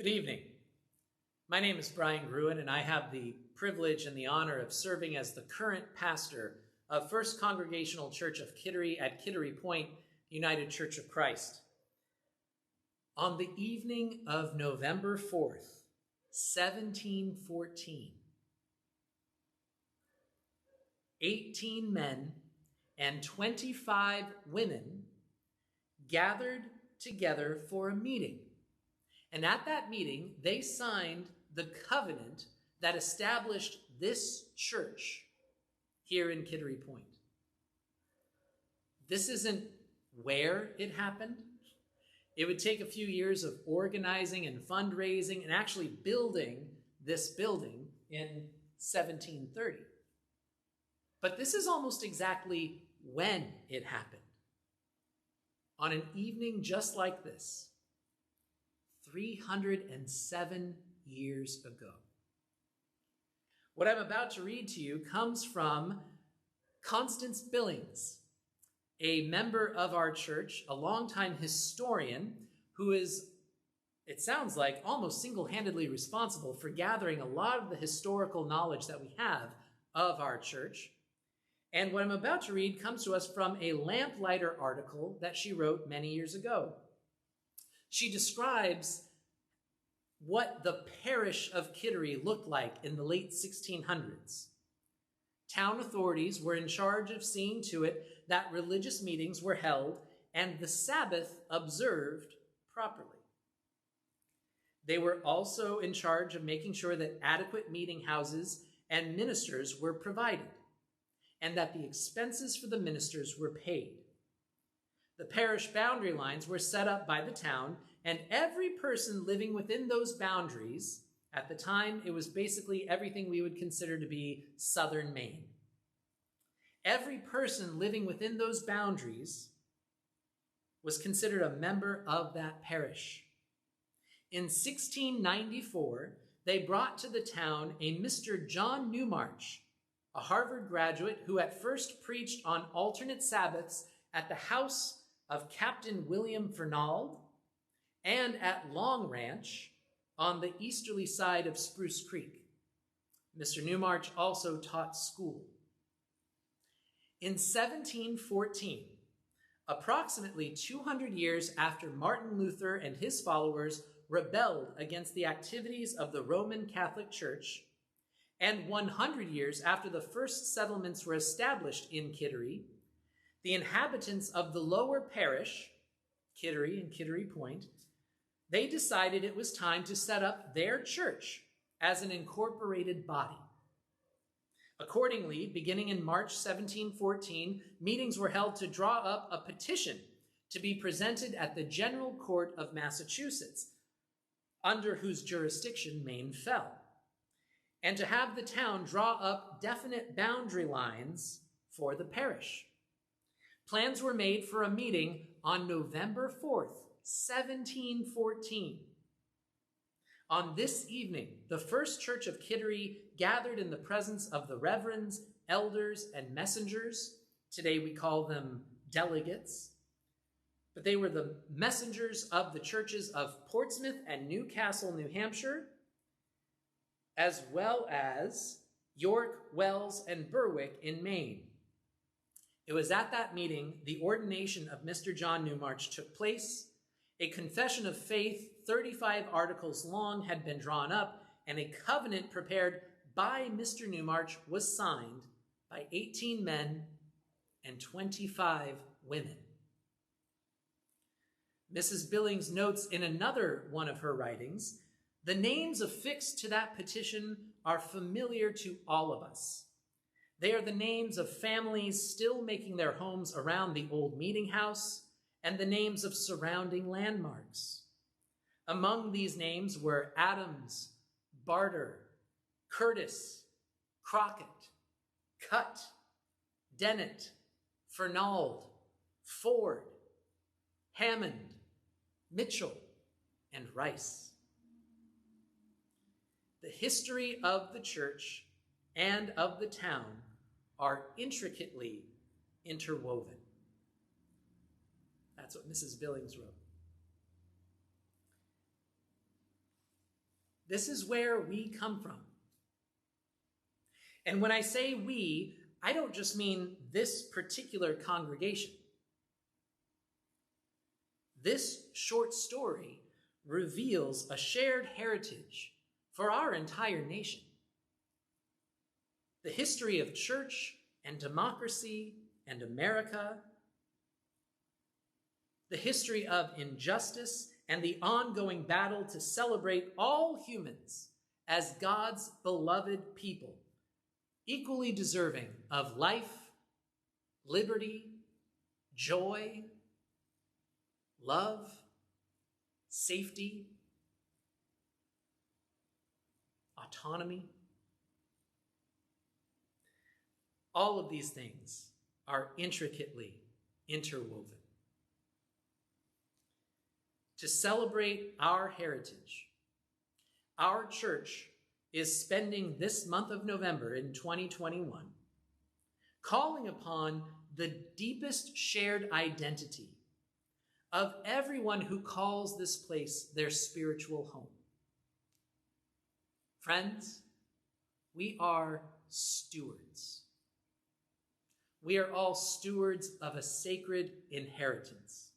Good evening. My name is Brian Gruen, and I have the privilege and the honor of serving as the current pastor of First Congregational Church of Kittery at Kittery Point United Church of Christ. On the evening of November 4th, 1714, 18 men and 25 women gathered together for a meeting. And at that meeting, they signed the covenant that established this church here in Kittery Point. This isn't where it happened. It would take a few years of organizing and fundraising and actually building this building in 1730. But this is almost exactly when it happened. On an evening just like this, 307 years ago. What I'm about to read to you comes from Constance Billings, a member of our church, a longtime historian who is, it sounds like, almost single-handedly responsible for gathering a lot of the historical knowledge that we have of our church. And what I'm about to read comes to us from a Lamplighter article that she wrote many years ago. She describes what the parish of Kittery looked like in the late 1600s. Town authorities were in charge of seeing to it that religious meetings were held and the Sabbath observed properly. They were also in charge of making sure that adequate meeting houses and ministers were provided, and that the expenses for the ministers were paid. The parish boundary lines were set up by the town, and every person living within those boundaries, at the time, it was basically everything we would consider to be southern Maine. Every person living within those boundaries was considered a member of that parish. In 1694, they brought to the town a Mr. John Newmarch, a Harvard graduate who at first preached on alternate Sabbaths at the house of Captain William Fernald and at Long Ranch on the easterly side of Spruce Creek. Mr. Newmarch also taught school. In 1714, approximately 200 years after Martin Luther and his followers rebelled against the activities of the Roman Catholic Church, and 100 years after the first settlements were established in Kittery, the inhabitants of the lower parish, Kittery and Kittery Point, they decided it was time to set up their church as an incorporated body. Accordingly, beginning in March 1714, meetings were held to draw up a petition to be presented at the General Court of Massachusetts, under whose jurisdiction Maine fell, and to have the town draw up definite boundary lines for the parish. Plans were made for a meeting on November 4th, 1714. On this evening, the First Church of Kittery gathered in the presence of the reverends, elders, and messengers. Today we call them delegates. But they were the messengers of the churches of Portsmouth and Newcastle, New Hampshire, as well as York, Wells, and Berwick in Maine. It was at that meeting the ordination of Mr. John Newmarch took place. A confession of faith, 35 articles long, had been drawn up, and a covenant prepared by Mr. Newmarch was signed by 18 men and 25 women. Mrs. Billings notes in another one of her writings, the names affixed to that petition are familiar to all of us. They are the names of families still making their homes around the old meeting house and the names of surrounding landmarks. Among these names were Adams, Barter, Curtis, Crockett, Cutt, Dennett, Fernald, Ford, Hammond, Mitchell, and Rice. The history of the church and of the town are intricately interwoven. That's what Mrs. Billings wrote. This is where we come from. And when I say we, I don't just mean this particular congregation. This short story reveals a shared heritage for our entire nation. The history of church and democracy and America, the history of injustice and the ongoing battle to celebrate all humans as God's beloved people, equally deserving of life, liberty, joy, love, safety, autonomy. All of these things are intricately interwoven. To celebrate our heritage, our church is spending this month of November in 2021 calling upon the deepest shared identity of everyone who calls this place their spiritual home. Friends, we are stewards. We are all stewards of a sacred inheritance.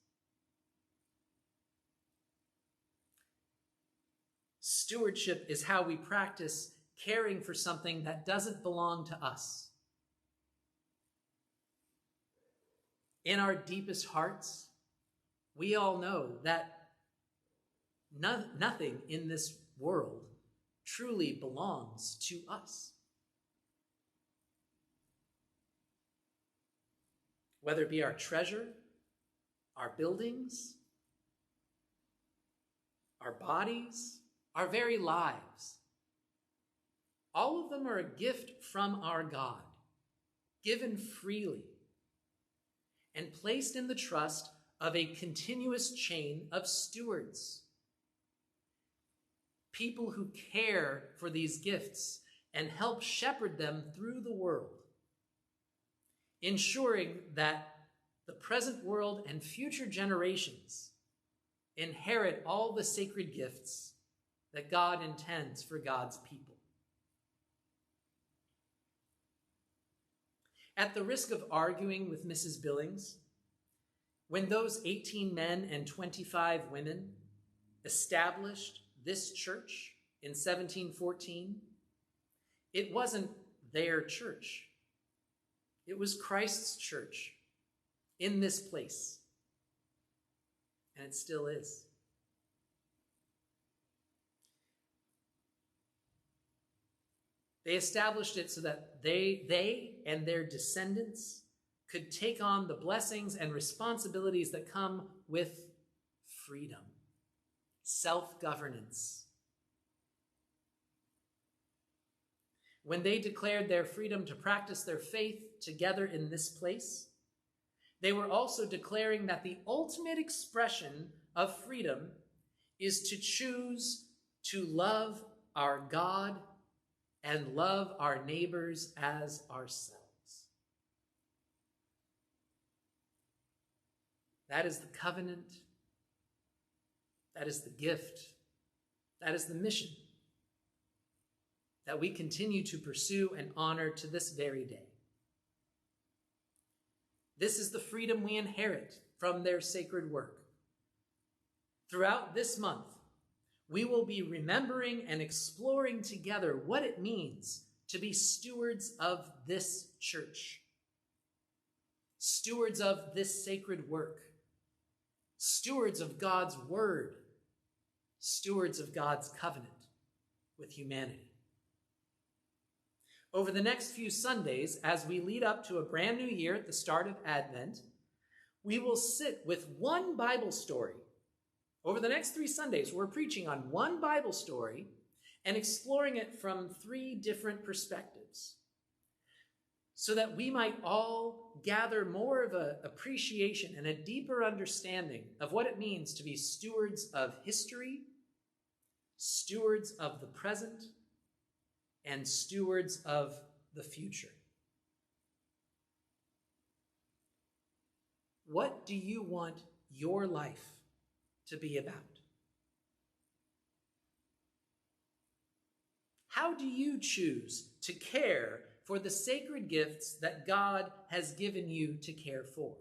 Stewardship is how we practice caring for something that doesn't belong to us. In our deepest hearts, we all know that nothing in this world truly belongs to us. Whether it be our treasure, our buildings, our bodies, our very lives, all of them are a gift from our God, given freely, and placed in the trust of a continuous chain of stewards. People who care for these gifts and help shepherd them through the world, ensuring that the present world and future generations inherit all the sacred gifts that God intends for God's people. At the risk of arguing with Mrs. Billings, when those 18 men and 25 women established this church in 1714, it wasn't their church. It was Christ's church in this place, and it still is. They established it so that they and their descendants could take on the blessings and responsibilities that come with freedom, self-governance. When they declared their freedom to practice their faith together in this place, they were also declaring that the ultimate expression of freedom is to choose to love our God and love our neighbors as ourselves. That is the covenant. That is the gift. That is the mission that we continue to pursue and honor to this very day. This is the freedom we inherit from their sacred work. Throughout this month, we will be remembering and exploring together what it means to be stewards of this church, stewards of this sacred work, stewards of God's word, stewards of God's covenant with humanity. Over the next few Sundays, as we lead up to a brand new year at the start of Advent, we will sit with one Bible story. Over the next 3 Sundays, we're preaching on one Bible story and exploring it from 3 different perspectives, so that we might all gather more of an appreciation and a deeper understanding of what it means to be stewards of history, stewards of the present, and stewards of the future. What do you want your life to be about? How do you choose to care for the sacred gifts that God has given you to care for?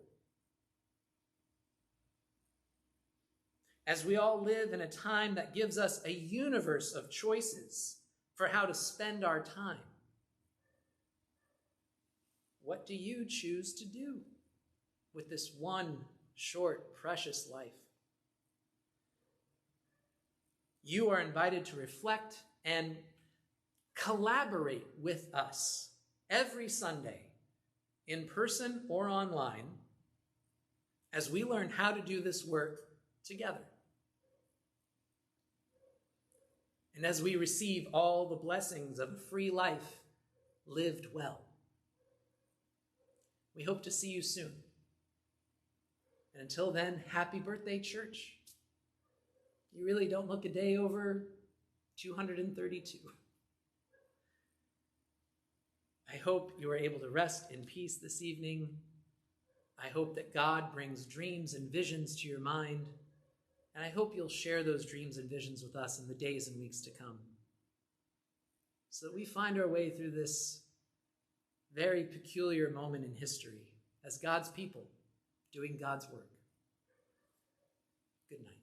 As we all live in a time that gives us a universe of choices for how to spend our time, what do you choose to do with this one short, precious life? You are invited to reflect and collaborate with us every Sunday, in person or online, as we learn how to do this work together. And as we receive all the blessings of a free life lived well. We hope to see you soon. And until then, happy birthday, church. You really don't look a day over 232. I hope you are able to rest in peace this evening. I hope that God brings dreams and visions to your mind. And I hope you'll share those dreams and visions with us in the days and weeks to come, so that we find our way through this very peculiar moment in history as God's people doing God's work. Good night.